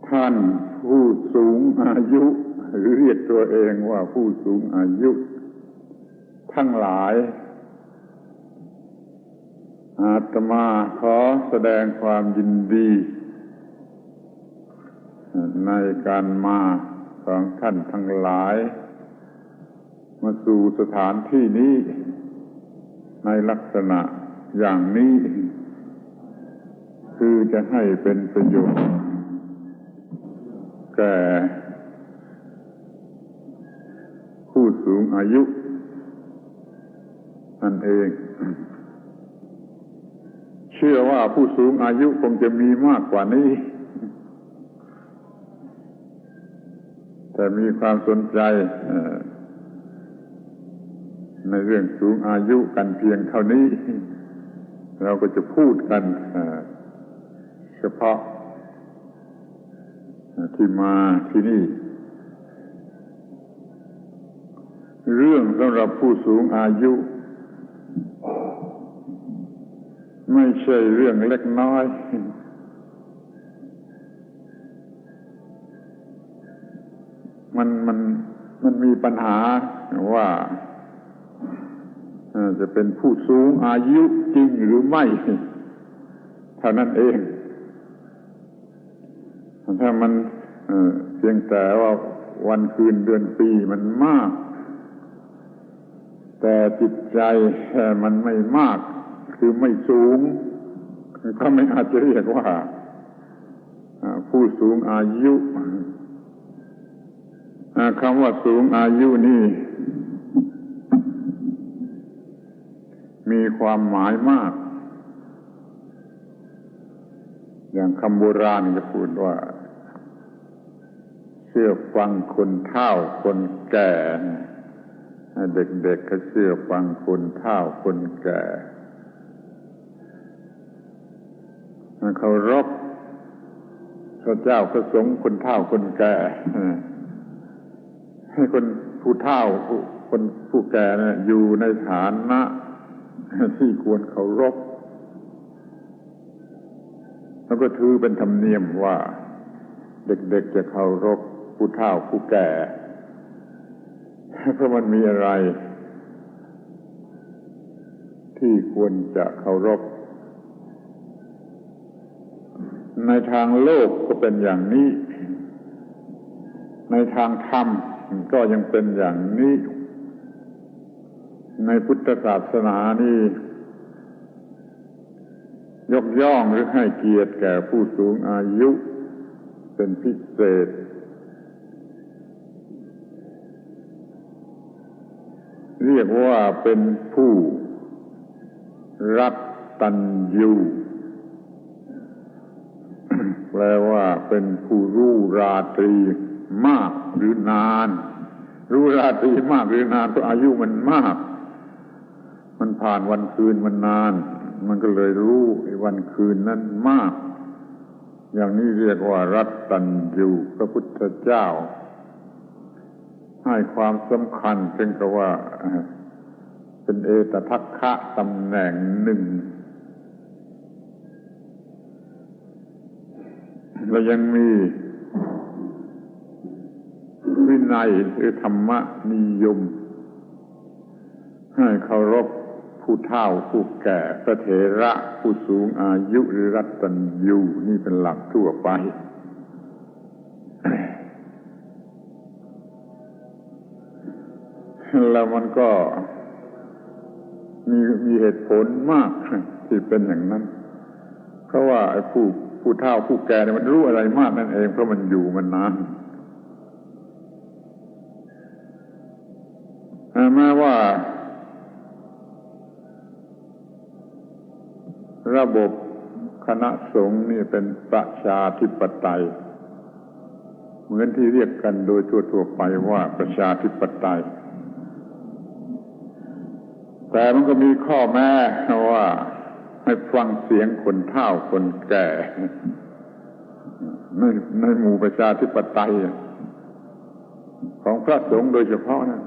ท่านผู้สูงอายุหรือเรียกตัวเองว่าผู้สูงอายุทั้งหลายอาตมาขอแสดงความยินดีในการมาของท่านทั้งหลายมาสู่สถานที่นี้ในลักษณะอย่างนี้คือจะให้เป็นประโยชน์แก่ผู้สูงอายุนั่นเองเชื่อว่าผู้สูงอายุคงจะมีมากกว่านี้แต่มีความสนใจในเรื่องสูงอายุกันเพียงเท่านี้เราก็จะพูดกันเฉพาะที่มาที่นี่เรื่องสำหรับผู้สูงอายุไม่ใช่เรื่องเล็กน้อยมันมีปัญหาว่าจะเป็นผู้สูงอายุจริงหรือไม่เท่านั้นเองถ้ามันเพียงแต่ว่าวันคืนเดือนปีมันมากแต่จิตใจมันไม่มากคือไม่สูงก็ไม่อาจจะเรียกว่าผู้สูงอายุคำว่าสูงอายุนี่มีความหมายมากอย่างคำโบราณจะพูดว่าเชื่อฟังคนเฒ่าคนแก่เด็กๆก็เชื่อฟังคนเฒ่าคนแก่เคารพพระเจ้าพระสงฆ์คนเฒ่าคนแก่ให้คนผู้เฒ่าคนผู้แก่นะอยู่ในฐานะที่ควรเคารพแล้วก็ถือเป็นธรรมเนียมว่าเด็กๆจะเคารพผู้เฒ่าผู้แก่เพราะมันมีอะไรที่ควรจะเคารพในทางโลกก็เป็นอย่างนี้ในทางธรรมก็ยังเป็นอย่างนี้ในพุทธศาสนานี่ยกย่องหรือให้เกียรติแก่ผู้สูงอายุเป็นพิเศษเรียกว่าเป็นผู้รัตตัญญูแปลว่าเป็นผู้รู้ราตรีมากหรือนานรู้ราตรีมากหรือนานเพราะอายุมันมากมันผ่านวันคืนมันนานมันก็เลยรู้วันคืนนั้นมากอย่างนี้เรียกว่ารัตตัญญูพระพุทธเจ้าให้ความสำคัญเป็นกับว่าเป็นเอตทัคคะตำแหน่งหนึ่งและยังมีวินัยหรือธรรมนิยมให้เคารพผู้เฒ่าผู้แก่พระเถระผู้สูงอายุหรือรัตตัญญูนี่เป็นหลักทั่วไปแล้วมันก็มีเหตุผลมากที่เป็นอย่างนั้นเพราะว่าไอ้ผู้เฒ่าผู้แก่เนี่ยมันรู้อะไรมากนั่นเองเพราะมันอยู่มันนานแม้ว่าระบบคณะสงฆ์นี่เป็นประชาธิปไตยเหมือนที่เรียกกันโดยทั่วๆไปว่าประชาธิปไตยแต่มันก็มีข้อแม้ว่าให้ฟังเสียงคนเฒ่าคนแก่ในหมู่ประชาธิปไตยของพระสงฆ์โดยเฉพาะนะ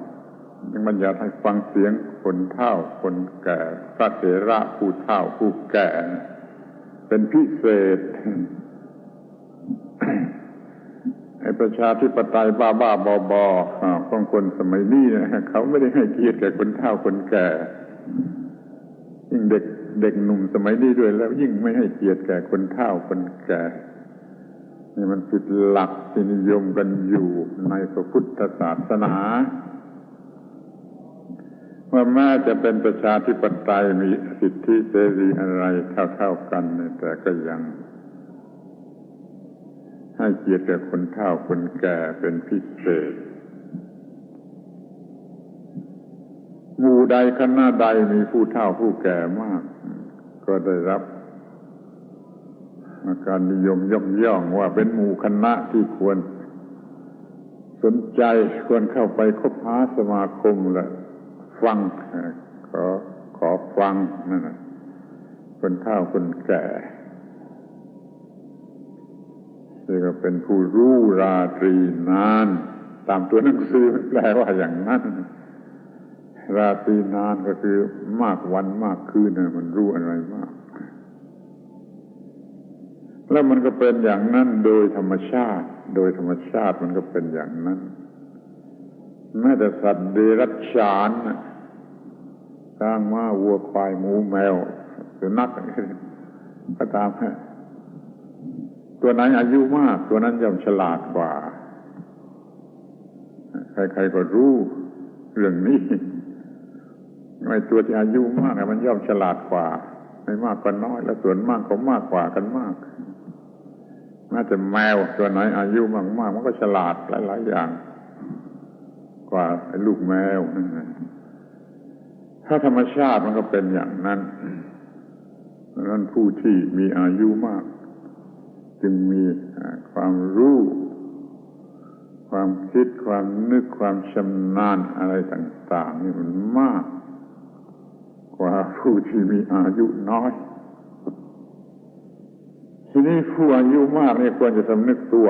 ยังบัญญัติให้ฟังเสียงคนเฒ่าคนแก่พระเถระผู้เฒ่าผู้แก่เป็นพิเศษ ประชาธิปไตยบ้าๆบอๆของคนสมัยนี้นะเขาไม่ได้ให้เกียรติแก่คนเฒ่าคนแก่ยิ่งเด็กหนุ่มสมัยนี้ด้วยแล้วยิ่งไม่ให้เกียรติแก่คนเฒ่าคนแก่นี่มันผิดหลักที่นิยมกันอยู่ในพระพุทธศาสนาว่าแม้จะเป็นประชาธิปไตยมีสิทธิเสรีอะไรเท่ากันแต่ก็ยังให้เกียรติแก่คนเฒ่าคนแก่เป็นพิเศษหมู่ใดคณะใดมีผู้เฒ่าผู้แก่มากก็ได้รับการนิยมยกย่องว่าเป็นหมู่คณะที่ควรสนใจควรเข้าไปคบหาสมาคมและฟังขอฟังนั่นน่ะคนเฒ่าคนแก่นี่ก็เป็นผู้รู้ราตรีนานตามตัวหนังสือมันแปลว่าอย่างนั้นราตรีนานก็คือมากวันมากคืนมันรู้อะไรมากแล้วมันก็เป็นอย่างนั้นโดยธรรมชาติมันก็เป็นอย่างนั้นแม้แต่สัตว์เดรัจฉานช้างม้าวัวควายหมูแมวสุนัขก็ตามตัวไหนอายุมากตัวนั้นย่อมฉลาดกว่าใครๆก็รู้เรื่องนี้ไอ้ตัวที่อายุมากมันย่อมฉลาดกว่าไม่มากก็น้อยและส่วนมากก็มากกว่ากันมากแม้แต่แมวตัวไหนอายุมากๆมันก็ฉลาดหลายๆอย่างกว่าไอ้ลูกแมวถ้าธรรมชาติมันก็เป็นอย่างนั้นดังนั้นผู้ที่มีอายุมากจึงมีความรู้ความคิดความนึกความชำนาญอะไรต่างๆนี่มันมากกว่าผู้ที่มีอายุน้อยทีนี้ผู้อายุมากนี่ควรจะสำนึกตัว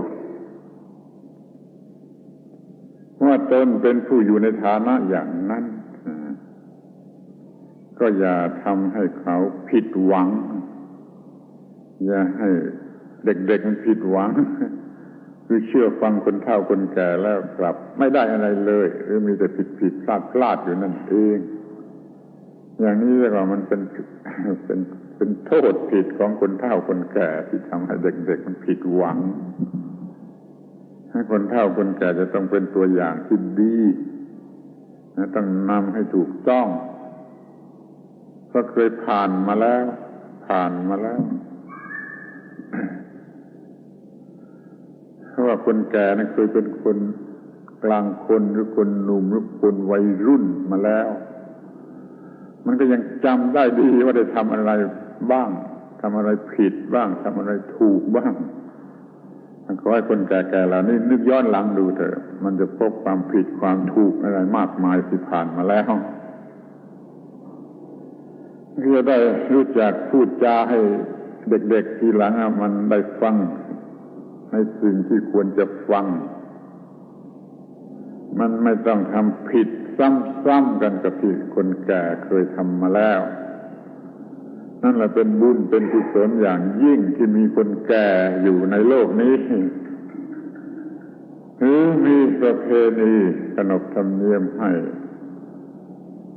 ว่าตนเป็นผู้อยู่ในฐานะอย่างนั้นก็อย่าทำให้เขาผิดหวังอย่าให้เด็กๆมันผิดหวังคือเชื่อฟังคนเฒ่าคนแก่แล้วกลับไม่ได้อะไรเลยหรือมีแต่ผิดพลาดอยู่นั่นเองอย่างนี้เรียกว่ามันเป็นโทษผิดของคนเฒ่าคนแก่ที่ทำให้เด็กๆมันผิดหวังให้คนเฒ่าคนแก่จะต้องเป็นตัวอย่างที่ดีต้องนำให้ถูกต้องเพราะเคยผ่านมาแล้วเพราะว่าคนแก่นั้นเคยเป็นคนกลางคนหรือคนหนุ่มหรือคนวัยรุ่นมาแล้วมันก็ยังจำได้ดีว่าได้ทำอะไรบ้างทำอะไรผิดบ้างทำอะไรถูกบ้างขอให้คนแก่ๆเหล่านี้นึกย้อนหลังดูเถอะมันจะพบความผิดความถูกอะไรมากมายที่ผ่านมาแล้วเพื่อได้รู้จักพูดจาให้เด็กๆทีหลังมันได้ฟังในสิ่งที่ควรจะฟังมันไม่ต้องทำผิดซ้ำๆกันกับที่คนแก่เคยทำมาแล้วนั่นแหละเป็นบุญเป็นกุศลอย่างยิ่งที่มีคนแก่อยู่ในโลกนี้หรือมีประเพณีขนบธรรมเนียมให้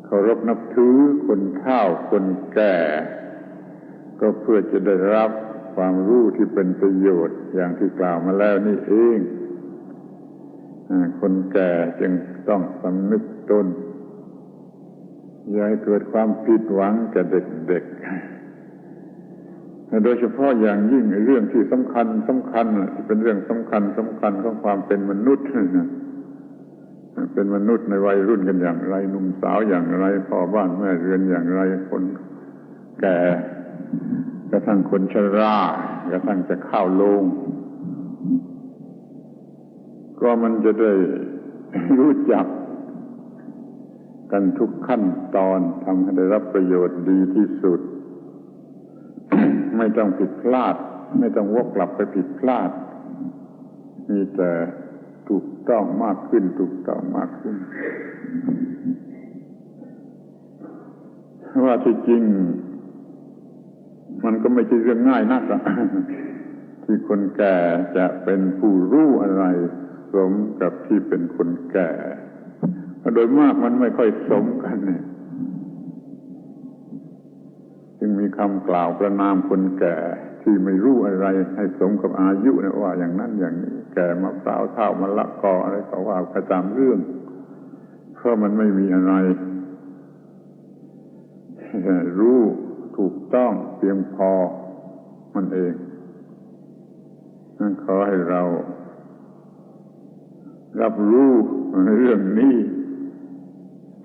เคารพนับถือคนเฒ่าคนแก่ก็เพื่อจะได้รับความรู้ที่เป็นประโยชน์อย่างที่กล่าวมาแล้วนี่เองคนแก่จึงต้องสำนึกตนอย่าให้เกิดความผิดหวังแก่เด็กๆโดยเฉพาะอย่างยิ่งเรื่องที่สำคัญเป็นเรื่องสำคัญของความเป็นมนุษย์เป็นมนุษย์ในวัยรุ่นกันอย่างไรหนุ่มสาวอย่างไรพ่อบ้านแม่เรือนอย่างไรคนแก่กระทั่งคนชรากระทั่งจะเข้าโลงก็มันจะได้รู้จักกันทุกขั้นตอนทำให้ได้รับประโยชน์ดีที่สุด ไม่ต้องผิดพลาดไม่ต้องวกกลับไปผิดพลาดมีแต่ถูกต้องมากขึ้นว่าที่จริงมันก็ไม่ใช่เรื่องง่ายนัก ที่คนแก่จะเป็นผู้รู้อะไรสมกับที่เป็นคนแก่โดยมากมันไม่ค่อยสมกันเนี่ยจึงมีคำกล่าวประณามคนแก่ที่ไม่รู้อะไรให้สมกับอายุนะว่าอย่างนั้นอย่างนี้แก่มะพร้าวเท่ามะละกออะไรก็ว่าไปตามเรื่องเพราะมันไม่มีอะไรรู้ถูกต้องเพียงพอมันเองนั่นขอให้เรารับรู้เรื่องนี้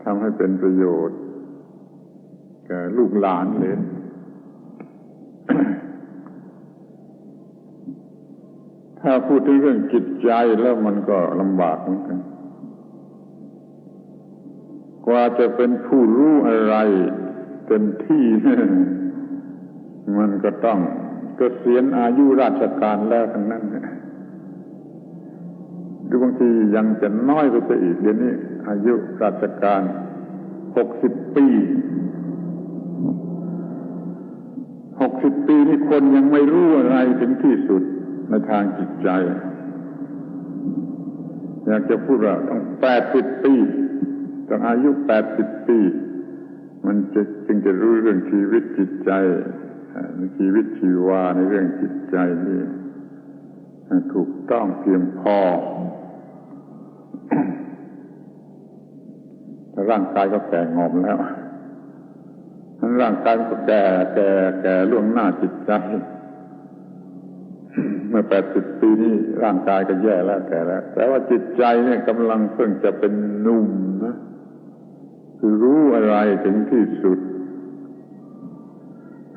ทำให้เป็นประโยชน์แก่ลูกหลานเลย ถ้าพูดถึงเรื่องจิตใจแล้วมันก็ลำบากเหมือนกันกว่าจะเป็นผู้รู้อะไรเต็มที่ มันก็ต้องเกษียณอายุราชการแล้วทั้งนั้นหรือบางทียังจะน้อยกว่าจะอีกเดี๋ยวนี้อายุราชการ60 ปี60 ปีนี่คนยังไม่รู้อะไรถึงที่สุดในทางจิตใจอยากจะพูดว่าต้อง80 ปีต้องอายุ80 ปีมันจึงจะรู้เรื่องชีวิตจิตใจชีวิตชีวาในเรื่องจิตใจนี่ถูกต้องเพียงพอแต่ร่างกายก็แก่งอมแล้วร่างกายก็แก่ล่วงหน้าจิตใจเมื่อ80 ปีนี้ร่างกายก็แย่แล้วแก่แล้วแต่ว่าจิตใจเนี่ยกำลังเพิ่งจะเป็นหนุ่มนะคือรู้อะไรถึงที่สุด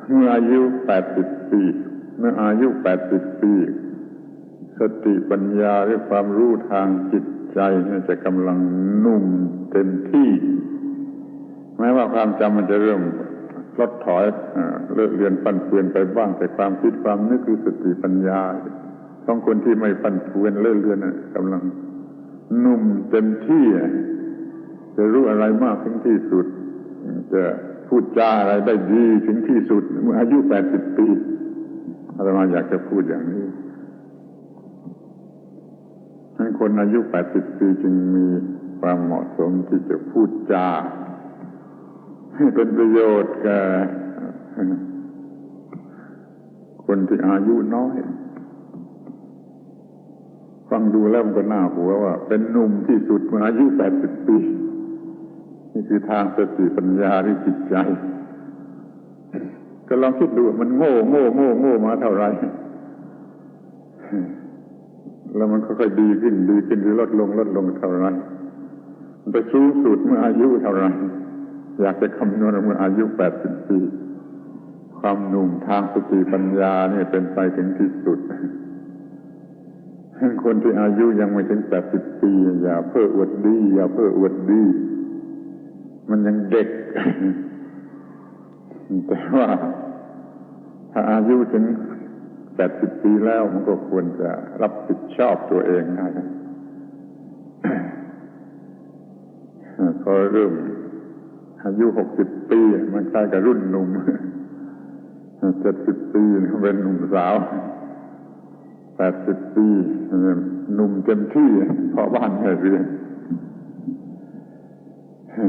เมื่ออายุ80 ปีเมื่ออายุ80 ปีสติปัญญาหรือความรู้ทางจิตใจเนี่ยจะกำลังนุ่มเต็มที่แม้ว่าความจำมันจะเริ่มลดถอยเลิกเรียนฟั่นเฟือนไปบ้างแต่ความคิดความนึกคือสติปัญญาของคนที่ไม่ฟั่นเฟือนเลิกเรียนกำลังนุ่มเต็มที่จะรู้อะไรมากถึงที่สุดจะพูดจาอะไรได้ดีถึงที่สุดเมื่ออายุ80 ปีอาตมาอยากจะพูดอย่างนี้ให้คนอายุ80 ปีจึงมีความเหมาะสมที่จะพูดจาให้เป็นประโยชน์แก่คนที่อายุน้อยฟังดูแล้วมันก็น่าหัวว่าเป็นหนุ่มที่สุดเมื่ออายุ80 ปีนี่คือทางสติปัญญาหรือจิตใจก็ลองคิดดูมันโง่มาเท่าไหร่แล้วมันค่อยๆดีขึ้นหรือลดลงเท่าไหร่มันไปสูงสุดเมื่ออายุเท่าไหร่อยากจะคำนวณเมื่ออายุ80 ปีความหนุ่มทางสติปัญญาเนี่ยเป็นไปถึงที่สุดคนที่อายุยังไม่ถึง80 ปีอย่าเพ้ออวดดีมันยังเด็กแต่ว่าถ้าอายุถึง80 ปีแล้วมันก็ควรจะรับผิดชอบตัวเองได้พอเริ่มอายุ60 ปีมันใกล้กับรุ่นหนุ่ม70 ปีเป็นหนุ่มสาว80 ปีหนุ่มเต็มที่พอบ้านแม่เรือน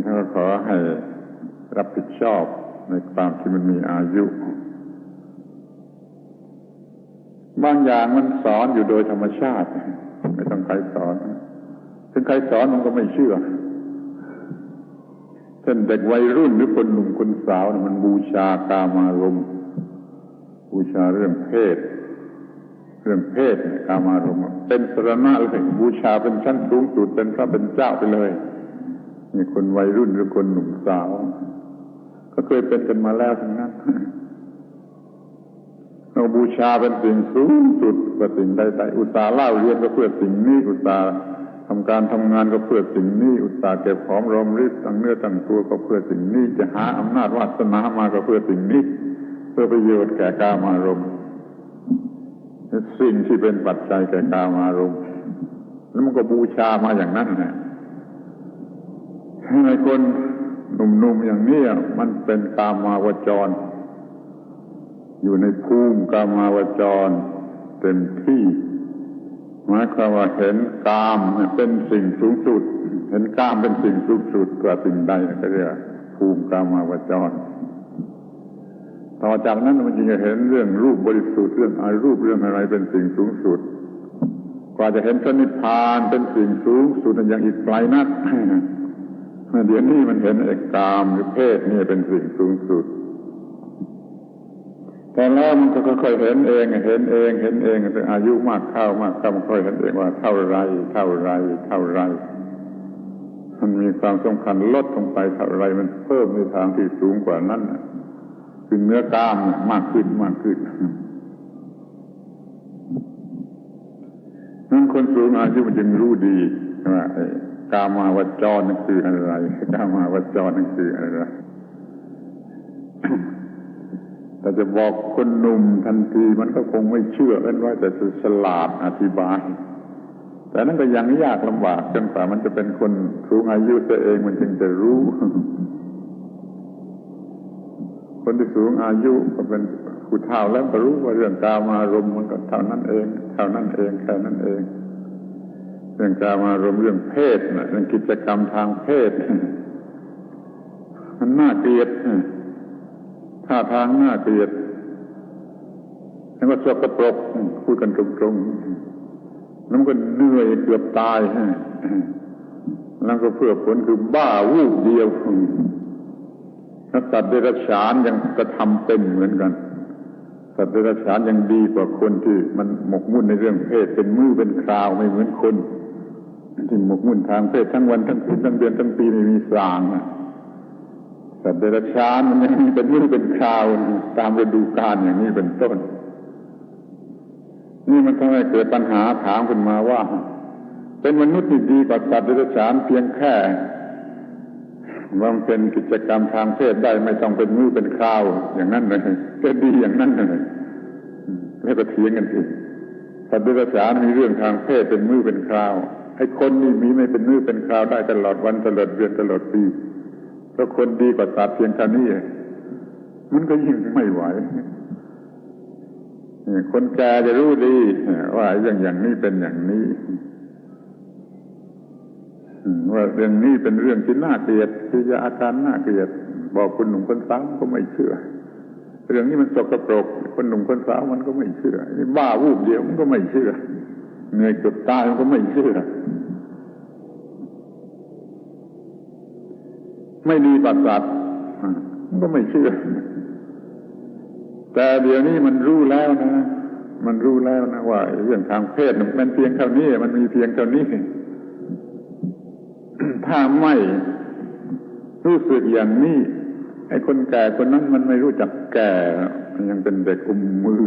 ก็ขอให้รับผิดชอบในความที่มันมีอายุบางอย่างมันสอนอยู่โดยธรรมชาติไม่ต้องใครสอนถึงใครสอนมันก็ไม่เชื่อเช่นเด็กวัยรุ่นหรือคนหนุ่มคนสาวมันบูชากามารมณ์บูชาเรื่องเพศกามารมณ์เป็นสรณะเลยบูชาเป็นชั้นสูงสุดเป็นพระเป็นเจ้าไปเลยนี่คนวัยรุ่นหรือคนหนุ่มสาวก็เคยเป็นกันมาแล้วทั้งนั้นเราบูชาเป็นสิ่งสูงสุดกว่าสิ่งใดๆอุตส่าห์เล่าเรียนก็เพื่อสิ่งนี้อุตส่าห์ทำการทำงานก็เพื่อสิ่งนี้อุตส่าห์เก็บหอมรอมริบตั้งเนื้อตั้งตัวก็เพื่อสิ่งนี้จะหาอำนาจวาสนามาก็เพื่อสิ่งนี้เพื่อประโยชน์แก่กามารมณ์สิ่งที่เป็นปัจจัยแก่กามารมณ์แล้วมันก็บูชามาอย่างนั้นนะในคนหนุ่มๆอย่างนี้มันเป็นกามาวจรอยู่ในภูมิกามาวจร เต็มที่หมายความว่าเห็นกามเป็นสิ่งสูงสุดเห็นกามเป็นสิ่งสูงสุดกว่าสิ่งใดก็เรียกภูมิกามาวจรต่อจากนั้นมันจึงจะเห็นเรื่องรูปบริสุทธิ์เรื่องอารูปเรื่องอะไรเป็นสิ่งสูงสุดกว่าจะเห็นพระนิพพานเป็นสิ่งสูงสุดอย่างอีกไกลนักเดี๋ยวนี้มันเห็นไอ้กามหรือเพศนี่เป็นสิ่งสูงสุดแต่แล้วมันก็ค่อยๆเห็นเองอายุมากเข้ามันค่อยเห็นเองว่าเท่าไรมันมีความสำคัญลดลงไปเท่าไรมันเพิ่มในทางที่สูงกว่านั้นคือเนื้อกามมากขึ้นนั้นคนสูงอายุมันจึงรู้ดีว่ากามาวจรนั่นคืออะไรแต่จะบอกคนหนุ่มทันทีมันก็คงไม่เชื่อกันว่าจะฉลาดอธิบายแต่นั่นก็ยังยากลำบากจนกว่ามันจะเป็นคนสูงอายุตัวเองมันจึงจะรู้ คนที่สูงอายุก็เป็นผู้เฒ่าแล้วก็รู้ว่าเรื่องกามารมณ์มันก็เท่านั้นเองแค่นั้นเองเรื่องกามารมณ์เรื่องเพศน่ะเรื่องกิจกรรมทางเพศมันน่าเกลียดท่าทางน่าเกลียดแล้วก็สกปรกพูดกันตรงๆแล้วมันก็เหนื่อยเกือบตายแล้วก็เพื่อผลคือบ้าวูบเดียวสัตว์เดรัจฉานยังกระทำเป็นเหมือนกันสัตว์เดรัจฉานยังดีกว่าคนที่มันหมกมุ่นในเรื่องเพศเป็นมื้อเป็นคราวไม่เหมือนคนที่หมกมุ่นทางเพศทั้งวันทั้งคืนทั้งเดือนทั้งปีไม่มีสางสัตว์เดรัจฉานมันยังเป็นมื้อเป็นคราวตามฤดูกาลอย่างนี้เป็นต้นนี่มันทำให้เกิดปัญหาถามขึ้นมาว่าเป็นมนุษย์ที่ดีกว่าสัตว์เดรัจฉานเพียงแค่ว่ามันเป็นกิจกรรมทางเพศได้ไม่ต้องเป็นมื้อเป็นคราวอย่างนั้นเลยก็ดีอย่างนั้นเลยแล้วก็เถียงกันอีกสัตว์เดรัจฉานมีเรื่องทางเพศเป็นมื้อเป็นคราวไอ้คนนี่มีไม่เป็นมื้อเป็นคราวได้ตลอดวันตลอดเดือนตลอดปีเพราะคนดีกว่าสัตว์เพียงเท่านี้มันก็ยิ่งไม่ไหวคนแก่จะรู้ดีว่าอย่างนี้เป็นอย่างนี้ว่าเรื่องนี้เป็นเรื่องที่น่าเกลียดกิริยาอาการน่าเกลียดบอกคนหนุ่มคนสาวก็ไม่เชื่อเรื่องนี้มันสกปรกคนหนุ่มคนสาวมันก็ไม่เชื่อนี่บ้าวูบเดียวมันก็ไม่เชื่อเหนื่อยเกือบตายมันก็ไม่เชื่อไม่ดีประสาทมันก็ไม่เชื่อแต่เดี๋ยวนี้มันรู้แล้วนะว่าเรื่องทางเพศมันเพียงเท่านี้มันมีเพียงเท่านี้ถ้าไม่รู้สึกอย่างนี้ไอ้คนแก่คนนั้นมันไม่รู้จักแก่มันยังเป็นเด็กอุ้มมือ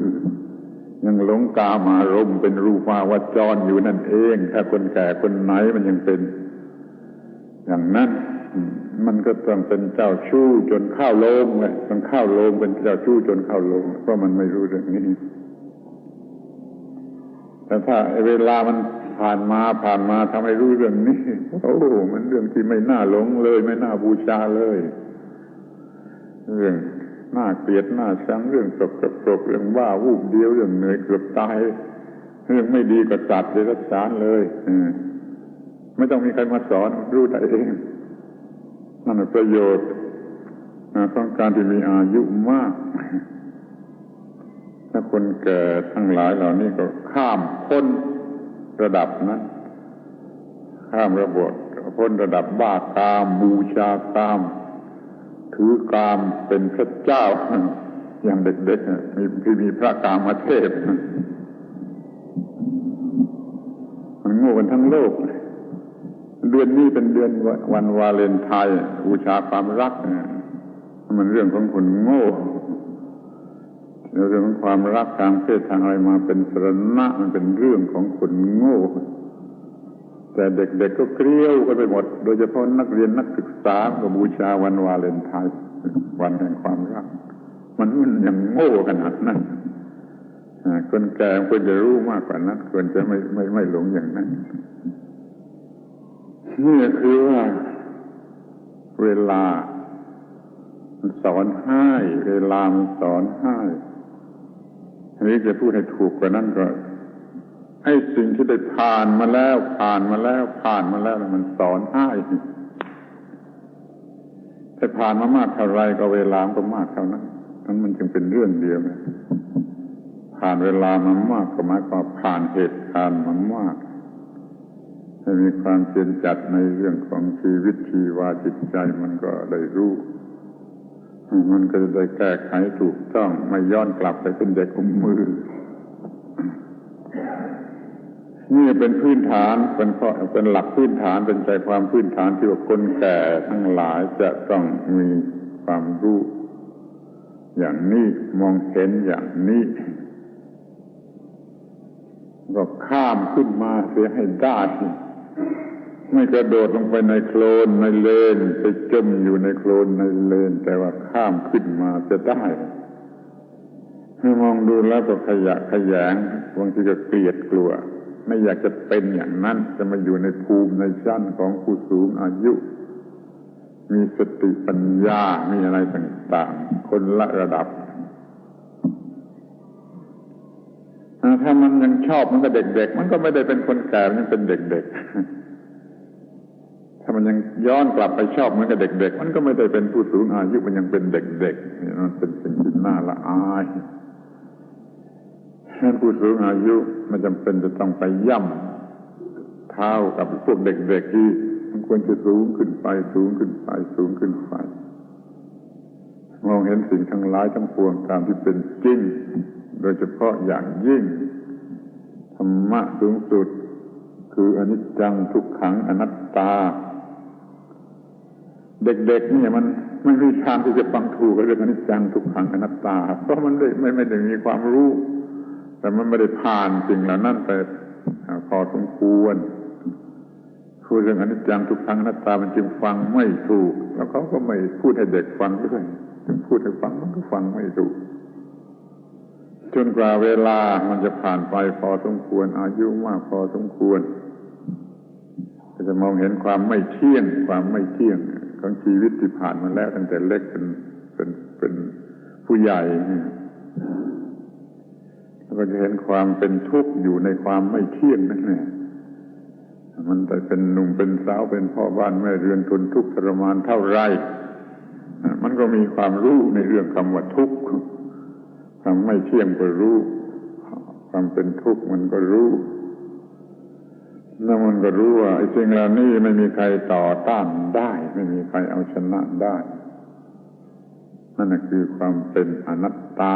ยังหลงกามารมณ์เป็นรูปาวจรอยู่นั่นเองถ้าคนแก่คนไหนมันยังเป็นอย่างนั้นมันก็ต้องเป็นเจ้าชู้จนเข้าโลงเลยต้องเข้าโลงเป็นเจ้าชู้จนเข้าโลงเพราะมันไม่รู้เรื่องนี้แต่ถ้าเวลามันผ่านมาทำให้รู้เรื่องนี้โอ้มันเรื่องที่ไม่น่าหลงเลยไม่น่าบูชาเลยเรื่องน่าเกลียดน่าชังเรื่องสกปรกเรื่องบ้าวูบเดียวเรื่องเหนื่อยเกือบตายเรื่องไม่ดีกับสัตว์เดรัจฉานเลยไม่ต้องมีใครมาสอนรู้ได้เองนั่นเป็นประโยชน์ของการที่มีอายุมากถ้าคนแก่ทั้งหลายเหล่านี้ก็ข้ามพ้นระดับนั้นข้ามระบบพ้นระดับบ้ากามบูชากามถือกามเป็นพระเจ้าอย่างเด็กๆมีพระกามเทพมันโง่กันทั้งโลกเดือนนี้เป็นเดือนวันวาเลนไทน์บูชาความรักมันเรื่องของคนโง่เรื่องของความรักทางเพศทางอะไรมาเป็นสรณะมันเป็นเรื่องของคนโง่แต่เด็กๆก็เกลียวกันไปหมดโดยเฉพาะนักเรียนนักศึกษาก็บูชาวันวาเลนไทน์วันแห่งความรักมันยังโง่ขนาดนั้นคนแก่ควรจะรู้มากกว่านั้นควรจะไม่หลงอย่างนั้นนี่คือว่าเวลามันสอนให้เวลามันสอนให้ หรือจะพูดให้ถูกกว่านั้นก็ไอ้สิ่งที่ได้ผ่านมาแล้วมันสอนให้ถ้าผ่านมามากเท่าไรก็เวลาก็มากเท่านั้นมันจึงเป็นเรื่องเดียวนะผ่านเวลามามากก็หมายความผ่านเหตุการณ์มามากให้มีความเพียรจัดในเรื่องของชีวิตชีวาจิตใจมันก็ได้รู้มันก็จะได้แก้ไขถูกต้องไม่ย้อนกลับไปเป็นเด็กอุ้มมือนี่เป็นพื้นฐานเป็นหลักพื้นฐานเป็นใจความพื้นฐานที่ว่าคนแก่ทั้งหลายจะต้องมีความรู้อย่างนี้มองเห็นอย่างนี้ก็ข้ามขึ้นมาเสียให้ได้ไม่กระโดดลงไปในโคลนในเลนไปจมอยู่ในโคลนในเลนแต่ว่าข้ามขึ้นมาจะได้ให้มองดูแล้วก็ขยะแขยงบางทีก็เกลียดกลัวไม่อยากจะเป็นอย่างนั้นจะมาอยู่ในภูมิในชั้นของผู้สูงอายุมีสติปัญญามีอะไรต่างๆคนละระดับถ้ามันยังชอบมันก็เด็กๆมันก็ไม่ได้เป็นคนแก่มันยังเป็นเด็กๆถ้ามันยังย้อนกลับไปชอบมันก็เด็กๆมันก็ไม่ได้เป็นผู้สูงอายุมันยังเป็นเด็กๆมันเป็นสิ่งที่น่าละอายผู้สูงอายุมันจำเป็นจะต้องไปย่ำเท้ากับพวกเด็กๆที่มันควรจะสูงขึ้นไปมองเห็นสิ่งทั้งหลายทั้งปวงตามที่เป็นจริงโดยเฉพาะอย่างยิ่งธรรมะสูงสุดคืออนิจจังทุกขังอนัตตาเด็กๆนี่มันไม่มีทางที่จะฟังถูกเรื่องอนิจจังทุกขังอนัตตาเพราะมันไม่ได้มีความรู้แต่มันไม่ได้ผ่านสิ่งเหล่านั้นไปพอสมควรพูดเรื่องอนิจจังทุกขังอนัตตามันจึงฟังไม่ถูกแล้วเขาก็ไม่พูดให้เด็กฟังด้วยจึงพูดให้ฟังมันก็ฟังไม่ถูกจนกว่าเวลามันจะผ่านไปพอสมควรอายุมากพอสมควรจะมองเห็นความไม่เที่ยงของชีวิตที่ผ่านมาแล้วตั้งแต่เล็กเป็นผู้ใหญ่แล้วก็จะเห็นความเป็นทุกข์อยู่ในความไม่เที่ยงนั่นแหละมันแต่เป็นหนุ่มเป็นสาวเป็นพ่อบ้านแม่เรือนทนทุกข์ทรมานเท่าไรมันก็มีความรู้ในเรื่องคำว่าทุกข์ความไม่เที่ยงก็รู้ความเป็นทุกข์มันก็รู้แล้วมันก็รู้ว่าไอ้สิ่งเหล่านี้ไม่มีใครต่อต้านได้ไม่มีใครเอาชนะได้นั่นคือความเป็นอนัตตา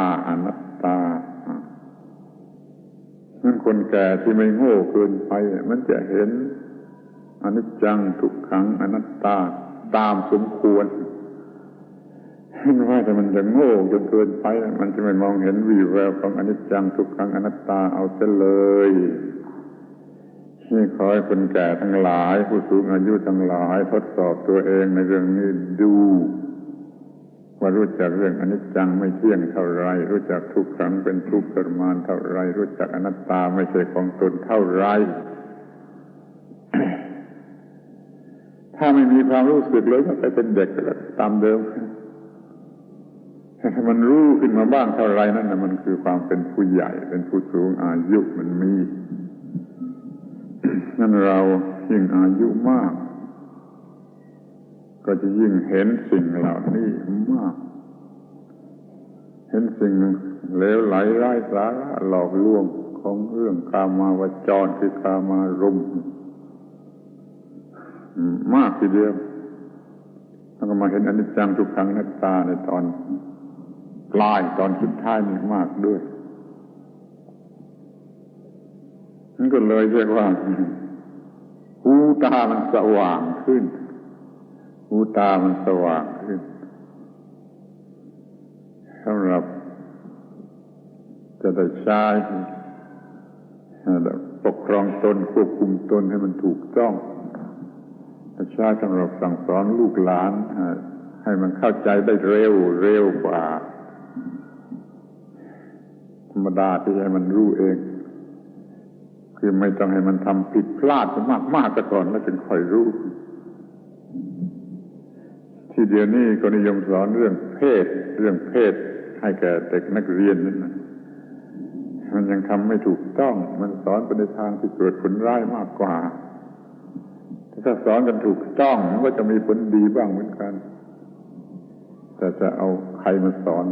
นั่นคนแก่ที่ไม่โง่เกินไปมันจะเห็นอนิจจังทุกขังอนัตตาตามสมควรเห็นว่าแต่มันจะโง่จนเกินไปมันจะไม่มองเห็นวี่แววของอนิจจังทุกขังอนัตตาเอาเสียเลยนี่ขอให้คนแก่ทั้งหลายผู้สูงอายุทั้งหลายทดสอบตัวเองในเรื่องนี้ดูว่ารู้จักเรื่องอนิจจังไม่เที่ยงเท่าไรรู้จักทุกขังเป็นทุกข์ทรมานเท่าไรรู้จักอนัตตาไม่ใช่ของตนเท่าไร ถ้าไม่มีความรู้สึกเลยก็ไปเป็นเด็กตามเดิมถ้ามันรู้ขึ้นมาบ้างเท่าไรนั่นนะมันคือความเป็นผู้ใหญ่เป็นผู้สูงอายุมันมี นั่นเรายิ่งอายุมากก็จะยิ่งเห็นสิ่งเหล่านี้มากเห็นสิ่งเลวไหลไร้สาระหลอกลวงของเรื่องกามาวจรคือกามารมณ์มากทีเดียวแล้วก็มาเห็นอนิจจังทุกขังอนัตตาในตอนปลายตอนสุดท้ายนี่มากด้วยนั่นก็เลยเรียกว่าหูตามันสว่างขึ้นหูตามันสว่างขึ้นสำหรับจะได้ใช้ปกครองตนควบคุมตนให้มันถูกต้องใช้สำหรับสั่งสอนลูกหลานให้มันเข้าใจได้เร็วกว่าธรรมดาที่ให้มันรู้เองคือไม่ต้องให้มันทำผิดพลาดมากแต่ก่อนแล้วจึงค่อยรู้ที่เดี๋ยวนี้ก็นิยมสอนเรื่องเพศให้แก่เด็กนักเรียนนั่นนะ มันยังทำไม่ถูกต้องมันสอนไปในทางที่เกิดผลร้ายมากกว่าถ้าสอนกันถูกต้องมันก็จะมีผลดีบ้างเหมือนกันแต่จะเอาใครมาสอน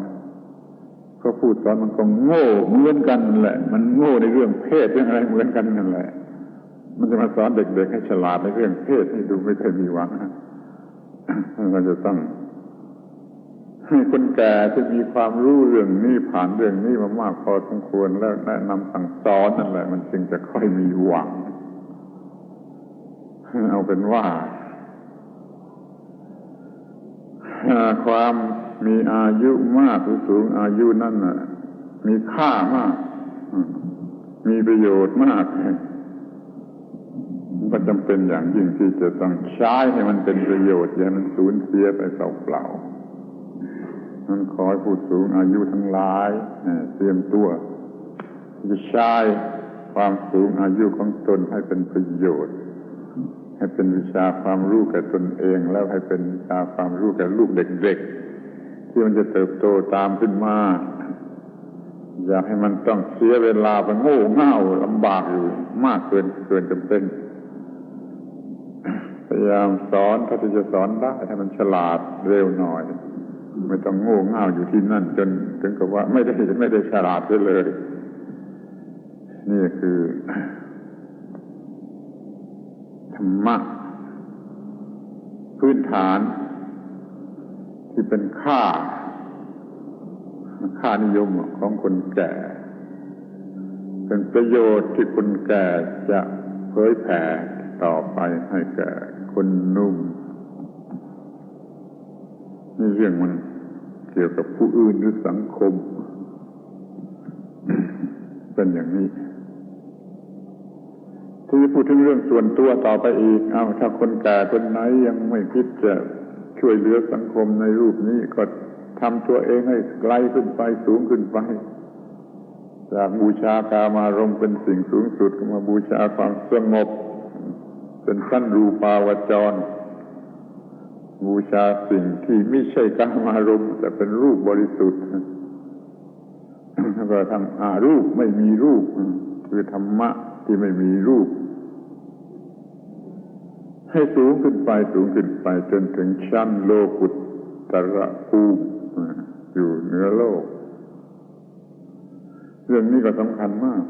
ก็พูดสอนมันก็โง่เหมือนกันนั่นแหละมันโง่ในเรื่องเพศเรื่องอะไรเหมือนกันนั่นแหละมันจะมาสอนเด็กๆให้ฉลาดในเรื่องเพศนี่ดูไม่เคยมีหวังเราจะต้องให้คนแก่ที่มีความรู้เรื่องนี้ผ่านเรื่องนี้มามากพอสมควรแล้วแนะนำสั่งสอนนั่นแหละมันจึงจะค่อยมีหวังเอาเป็นว่าความมีอายุมากหรือสูงอายุนั่นน่ะมีค่ามากมีประโยชน์มากมันจำเป็นอย่างยิ่งที่จะต้องใช้ให้มันเป็นประโยชน์อย่ามันสูญเสียไปเปล่าๆนั้นขอให้ผู้สูงอายุทั้งหลายเตรียมตัวจะใช้ความสูงอายุของตนให้เป็นประโยชน์ให้เป็นวิชาความรู้แก่ตนเองแล้วให้เป็นวิชาความรู้แก่ลูกเด็กๆที่มันจะเติบโตตามขึ้นมาอยากให้มันต้องเสียเวลาไปโง่เง่าลำบากอยู่มากเกินจำเป็นพยายามสอนถ้าจะสอนได้ให้มันฉลาดเร็วหน่อยไม่ต้องโง่เง่าอยู่ที่นั่นจนถึงกับว่าไม่ได้ฉลาดเลยนี่คือธรรมะพื้นฐานที่เป็นค่านิยมของคนแก่เป็นประโยชน์ที่คนแก่จะเผยแผ่ต่อไปให้แก่คนหนุ่มนี่เรื่องมันเกี่ยวกับผู้อื่นหรือสังคมเป็นอย่างนี้ที่พูดถึงเรื่องส่วนตัวต่อไปอีกถ้าคนแก่คนไหนยังไม่คิดจะช่วยเหลือสังคมในรูปนี้ก็ทำตัวเองให้ไกลขึ้นไปสูงขึ้นไปจากบูชากามารมณ์เป็นสิ่งสูงสุดก็มาบูชาความสงบเป็นขั้นรูปาวจรบูชาสิ่งที่ไม่ใช่กามารมณ์แต่เป็นรูปบริสุทธิ์แล้วก็ทำรูปไม่มีรูปคือธรรมะที่ไม่มีรูปให้สูงขึ้นไปจนถึงชั้นโลกุตตรภูมิอยู่เหนือโลกเรื่องนี้ก็สำคัญมาก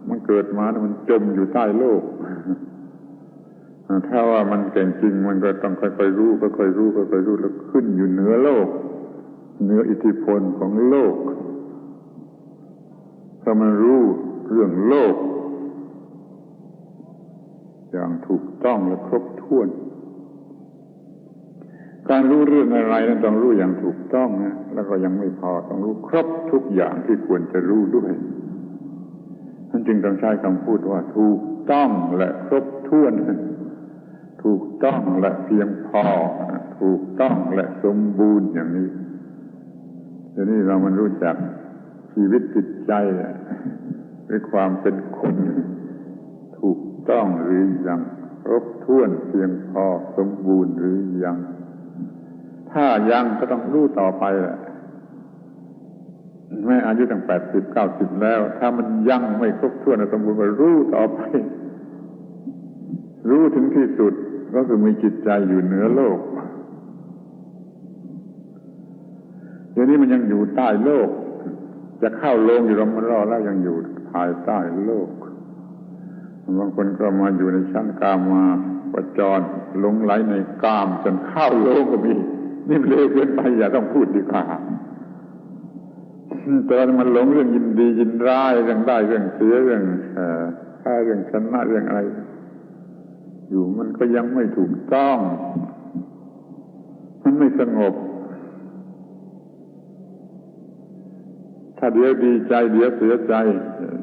มันเกิดมามันจมอยู่ใต้โลกถ้าว่ามันเก่งจริงมันก็ต้องค่อยๆรู้ค่อยๆรู้แล้วขึ้นอยู่เหนือโลกเหนืออิทธิพลของโลกถ้ามันรู้เรื่องโลกอย่างถูกต้องและครบถ้วนการรู้เรื่องอะไรนั้นต้องรู้อย่างถูกต้องนะแล้วก็ยังไม่พอต้องรู้ครบทุกอย่างที่ควรจะรู้ด้วยท่านจึงต้องใช้คำพูดว่าถูกต้องและครบถ้วนถูกต้องและเพียงพอถูกต้องและสมบูรณ์อย่างนี้ทีนี้เรามันรู้จักชีวิตจิตใจด้วยความเป็นคนถูกต้องหรือยังครบถ้วนเพียงพอสมบูรณ์หรือยังถ้ายังก็ต้องรู้ต่อไปแหละแม้อายุตั้ง80-90แล้วถ้ามันยังไม่ครบถ้วนสมบูรณ์ก็รู้ต่อไปรู้ถึงที่สุดก็คือมีจิตใจอยู่เหนือโลกเดี๋ยวนี้มันยังอยู่ใต้โลกจะเข้าโลงอยู่มันรอแล้วยังอยู่ภายใต้โลกบางคนก็มาอยู่ในชั้นกามาวจรหลงไหลในกามจนเข้าโลกก็มีนี่เลวเกินไปอย่าต้องพูดดีกว่าตอนมันหลงเรื่องยินดียินร้ายเรื่องได้เรื่องเสียเรื่องแพ้เรื่องชนะเรื่องอะไรอยู่มันก็ยังไม่ถูกต้องมันไม่สงบถ้าเดี๋ยวดีใจเดี๋ยวเสียใจ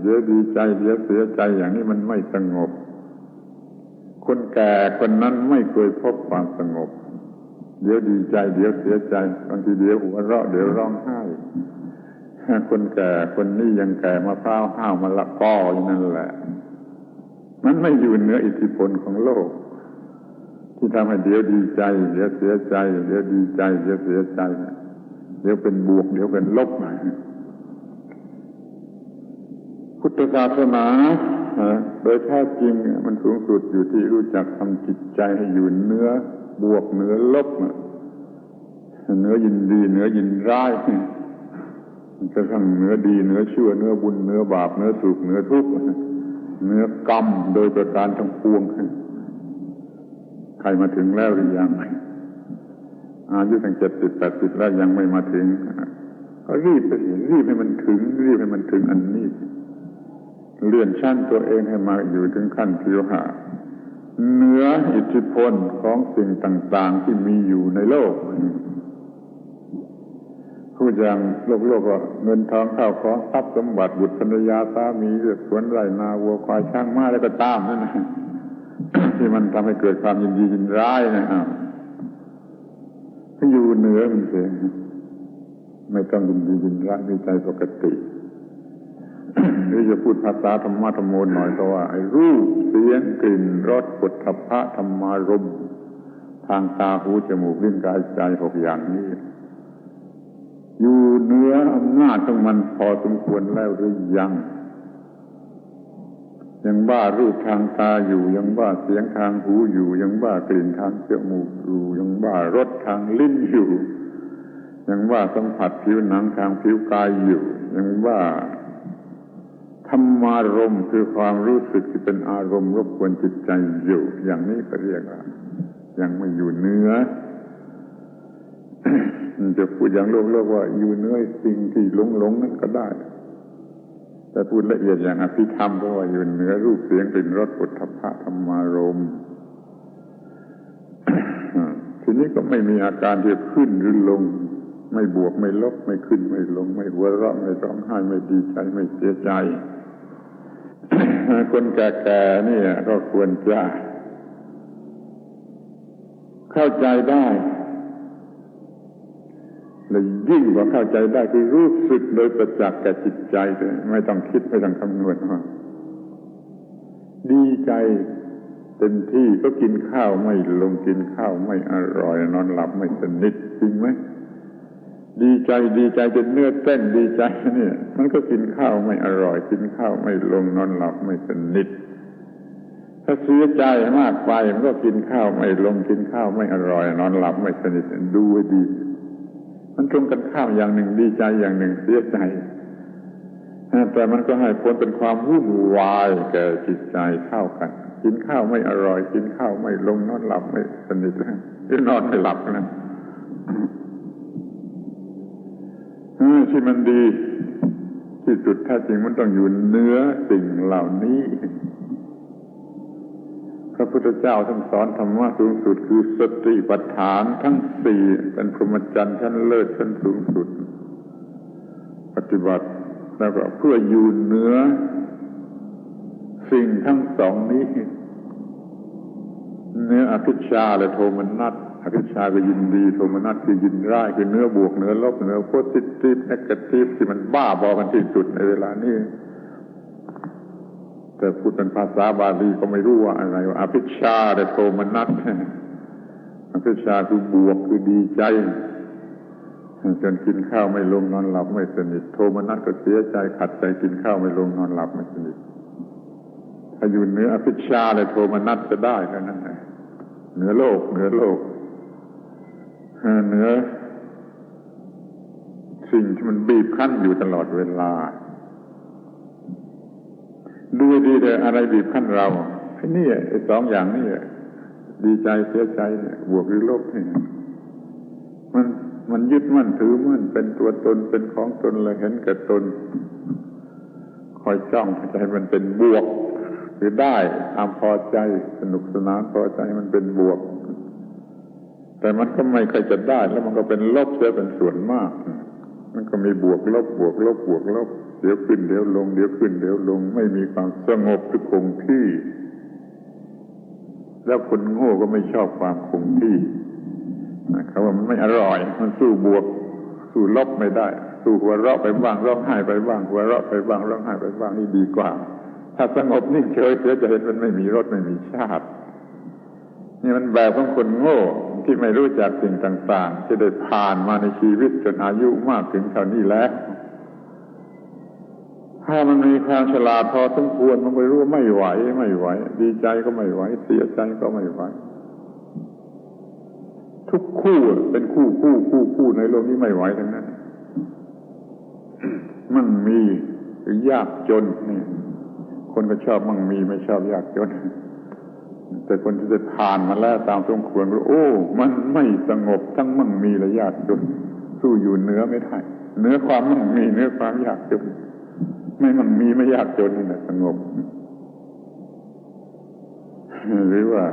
เดี๋ยวดีใจเดี๋ยวเสียใจอย่างนี้มันไม่สงบคนแก่คนนั้นไม่เคยพบความสงบเดี๋ยวดีใจเดี๋ยวเสียใจบางทีเดี๋ยวหัวเราะเดี๋ยวร้องไห้คนแก่คนนี้ยังแก่มะพร้าวห้าวมะละกออย่างนั้นแหละมันไม่อยู่เหนืออิทธิพลของโลกที่ทำให้เดี๋ยวดีใจเดี๋ยวเสียใจเดี๋ยวดีใจเดี๋ยวเสียใจเดี๋ยวเป็นบวกเดี๋ยวเป็นลบ พุทธศาสนาโดยแท้จริงมันสูงสุดอยู่ที่รู้จักทำจิตใจให้อยู่เหนือบวกเหนือลบเหนือยินดีเหนือยินร้ายมันจะทั้งเหนือดีเหนือชั่วเหนือบุญเหนือบาปเหนือสุขเหนือทุกข์เหนือกรรมโดยประการทั้งปวงใครมาถึงแล้วหรือยังอายุตั้ง70-80แล้วยังไม่มาถึงก็รีบไปสิรีบให้มันถึงรีบให้มันถึงอันนี้เลื่อนชั้นตัวเองให้มาอยู่ถึงขั้นที่ว่าเหนืออิทธิพลของสิ่งต่างๆที่มีอยู่ในโลกพูดอย่างโลกว่าเงินทองข้าวของทรัพย์สมบัติบุตรภรรยาสามีเรือนสวนไร่นาวัวควายช้างม้าอะไรก็ตามนั่นนะที่มันทำให้เกิดความยินดียินร้ายนะครับอยู่เหนือมันเองไม่ต้องยินดียินร้ายมีใจปกติหรือจะพูดภาษาธรรมะธรรมโมหน่อยก็ว่าไอ้รูปเสียงกลิ่นรสปุถะพะธรรมารมณ์ทางตาหูจมูกลิ้นกายใจ6อย่างนี้อยู่เหนืออำนาจของมันพอสมควรแล้วหรือยังบ้ารูปทางตาอยู่ยังบ้าเสียงทางหูอยู่ยังบ้ากลิ่นทางจมูกอยู่ยังบ้ารสทางลิ้นอยู่ยังบ้าสัมผัสผิวหนังทางผิวกายอยู่ยังบ้าธรรมารมณ์คือความรู้สึกที่เป็นอารมณ์รบกวนจิตใจอยู่อย่างนี้ก็เรียกว่ายังไม่อยู่เหนือจะพูดอย่างโลกว่าอยู่เหนือสิ่งที่หลงนั่นก็ได้แต่พูดละเอียดอย่างอภิธรรมก็ว่าอยู่เหนือรูปเสียงกลิ่นรสปุถะพะธรรมารมณ์ทีนี้ก็ไม่มีอาการที่ขึ้นหรือลงไม่บวกไม่ลบไม่ขึ้นไม่ลงไม่หัวเราะไม่ร้องไห้ไม่ดีใจไม่เสียใจคนแก่ๆนี่ก็ควรจะเข้าใจได้และยิ่งกว่าเข้าใจได้คือรู้สึกโดยประจักษ์แก่จิตใจเลยไม่ต้องคิดไม่ต้องคำนวณว่าดีใจเต็มที่ก็กินข้าวไม่ลงกินข้าวไม่อร่อยนอนหลับไม่สนิทจริงไหมดีใจจนเนื้อเต้นดีใจเนี่ยมันก็กินข้าวไม่อร่อยกินข้าวไม่ลงนอนหลับไม่สนิทถ้าเสียใจมากไปมันก็กินข้าวไม่ลงกินข้าวไม่อร่อยนอนหลับไม่สนิทดูให้ดีมันตรงกันข้ามอย่างหนึ่งดีใจอย่างหนึ่งเสียใจแต่มันก็ให้ผลเป็นความวุ่นวายแก่จิตใจเท่ากันกินข้าวไม่อร่อยกินข้าวไม่ลงนอนหลับไม่สนิทหรือนอนไม่หลับนะที่มันดีที่สุดแท้จริงมันต้องอยู่เหนือสิ่งเหล่านี้พระพุทธเจ้าท่านสอนธรรมะสูงสุดคือสติปัฏฐานทั้ง4เป็นพรหมจรรย์ชั้นเลิศชั้นสูงสุดปฏิบัติแล้วก็เพื่ออยู่เหนือสิ่งทั้งสองนี้เหนืออภิชฌาและโทมนัสอภิชฌาคือยินดีโทมนัสคือยินร้ายคือเหนือบวกเหนือลบเหนือโพสิทีฟเนกาทีฟที่มันบ้าบอกันที่สุดในเวลานี้แต่พูดเป็นภาษาบาลีก็ไม่รู้ว่าอะไรว่าอภิชฌาและโทมนัสอภิชฌาคือบวกคือดีใจจนกินข้าวไม่ลงนอนหลับไม่สนิทโทมนัสก็เสียใจขัดใจกินข้าวไม่ลงนอนหลับไม่สนิทถ้าอยู่เหนืออภิชฌาและโทมนัสจะได้เท่านั้นแหละเหนือโลกเหนือสิ่งที่มันบีบคั้นอยู่ตลอดเวลาดูดีแต่อะไรบีบคั้นเราไอ้นี่ไอ้สองอย่างนี่ดีใจเสียใจเนี่ยบวกหรือลบเนี่ยมันยึดมั่นถือมั่นเป็นตัวตนเป็นของตนเลยเห็นแก่ตนคอยจ้องใจมันเป็นบวกหรือได้ตามพอใจสนุกสนานพอใจมันเป็นบวกแต่มันก็ไม่เคยจะได้แล้วมันก็เป็นลบเสียเป็นส่วนมากมันก็มีบวกลบบวกลบบวกลบเดี๋ยวขึ้นเดี๋ยวลงเดี๋ยวขึ้นเดี๋ยวลงไม่มีความสงบหรือคงที่แล้วคนโง่ก็ไม่ชอบความคงที่เขาว่ามันไม่อร่อยมันสู้บวกสู้ลบไม่ได้สู้หัวเราะไปบ้างร้องไห้ไปบ้างหัวเราะไปบ้างร้องไห้ไปบ้างนี่ดีกว่าถ้าสงบนิ่งเฉยๆจะเห็นมันไม่มีรสไม่มีชาตินี่มันแบบของคนโง่ที่ไม่รู้จักสิ่งต่างๆที่ได้ผ่านมาในชีวิตจนอายุมากถึงเท่านี้แล้วผ ถ้ามันมีความฉลาดพอสมควรมันไปรู้ไม่ไหวดีใจก็ไม่ไหวเสียใจก็ไม่ไหวทุกคู่เป็นคู่ในโลกนี้ไม่ไหวทั้งนั้นมั่งมีหรือยากจนนี่คนก็ชอบมั่งมีไม่ชอบยากจนแต่คนที่ได้ผ่านมาแล้วตามสมควรก็โอ้มันไม่สงบทั้งมั่งมีและยากจนสู้อยู่เหนือไม่ได้เหนือความมั่งมีเหนือความยากจนไม่มั่งมีไม่ยากจนนี่แหละสงบหรือว่า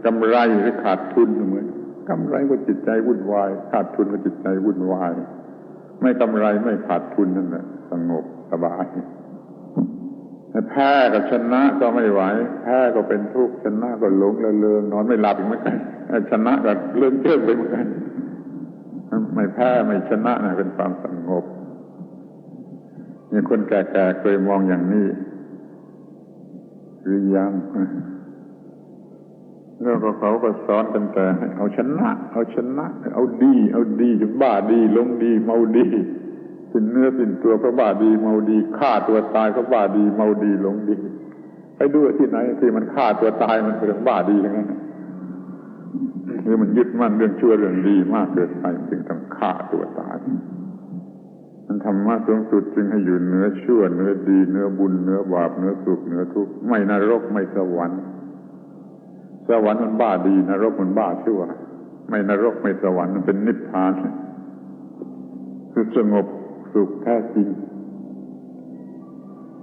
กำไรหรือขาดทุนเหมือนกำไรก็จิตใจวุ่นวายขาดทุนก็จิตใจวุ่นวายไม่กำไรไม่ขาดทุนนั่นแหละสงบสบายแพ้กับชนะก็ไม่ไหวแพ้ก็เป็นทุกข์ชนะก็หลงระเริงนอนไม่หลับอีกเหมือนกันชนะก็เลื่อนเจิ่งไปเหมือนกันไม่แพ้ไม่ชนะน่ะเป็นความสงบมีคนแก่ๆเคยมองอย่างนี้หรือยังแล้วก็เขาก็สอนกันแต่เอาชนะเอาดีจนบ้าดีลงดีเมาดีสิ้นเนื้อสิ้นตัวเพราะบ้าดีเมาดีฆ่าตัวตายเพราะบ้าดีเมาดีลงดีไปดูที่ไหนที่มันฆ่าตัวตายมันเป็นเรื่องบ้าดีทั้งนั้นหรือมันยึดมั่นเรื่องชั่วเรื่องดีมากเกินไปจึงต้องฆ่าตัวตายมันธรรมะสูงสุดจึงให้อยู่เหนือชั่วเหนือดีเหนือบุญเหนือบาปเหนือสุขเหนือทุกข์ไม่นรกไม่สวรรค์มันบ้าดีนรกมันบ้าชั่วไม่นรกไม่สวรรค์มันเป็นนิพพานคือสงบสุขแท้จริง